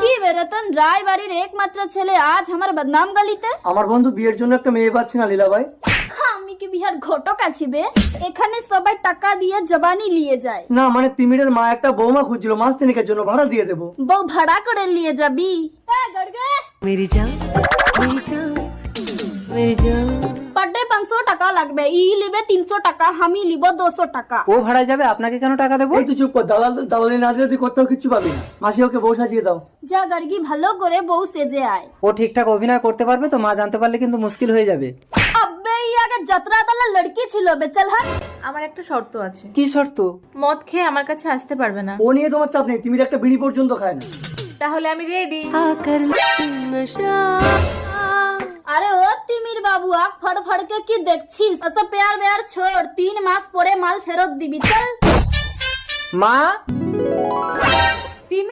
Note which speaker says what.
Speaker 1: কি বেরতন রায় বাড়ির একমাত্র ছেলে আজ আমার বদনাম গালিতে।
Speaker 2: আমার বন্ধু বিয়ের জন্য একটা মেয়ে পাচ্ছে না লীলা ভাই।
Speaker 1: আমি কি বিহার ঘটক আছি বে? এখানে সবাই টাকা দিয়ে জবানি নিয়ে যায়।
Speaker 2: না মানে তিমিরের মা একটা বৌমা খুঁজছিল, মাস তিনেকের জন্য ভাড়া দিয়ে দেবো।
Speaker 1: বউ ভাড়া করে নিয়ে যাবি?
Speaker 3: मेरी जान मेरी जान मेरी जान
Speaker 1: পার ডে 500 টাকা লাগবে, ই লিবে 300 টাকা, আমি লিব 200 টাকা।
Speaker 4: ও ভাড়া যাবে, আপনাকে কেন টাকা দেবো?
Speaker 2: এই তুই চুপ কর, দালালি না দিলে তুই কোথাও কিচ্ছু পাবি না। মাসি ওকে বউ সাজিয়ে দাও।
Speaker 1: যা গার্গি ভালো করে বউ সেজে আয়।
Speaker 4: ও ঠিকঠাক অভিনয় করতে পারবে তো? মা জানতে পারলে কিন্তু মুশকিল হয়ে যাবে।
Speaker 1: আব্বে ই আগে যাত্রা তালে লড়কি ছিল বে, চল হাট।
Speaker 5: আমার একটা শর্ত আছে,
Speaker 4: কি শর্ত?
Speaker 5: মদ খেয়ে আমার কাছে আসতে পারবে না।
Speaker 2: ও নিয়ে তোমার চাপ নেই, তিমির একটা বিড়ি পর্যন্ত খায় না।
Speaker 5: তাহলে আমি রেডি।
Speaker 3: आकर नशा
Speaker 1: আরে ও তিমির বাবু, আখ ফড় কে কি দেখছিস? আচ্ছা প্যার বেয়ার ছোড়, 3 মাস পরে মাল ফেরত দিবি, চল।
Speaker 4: মা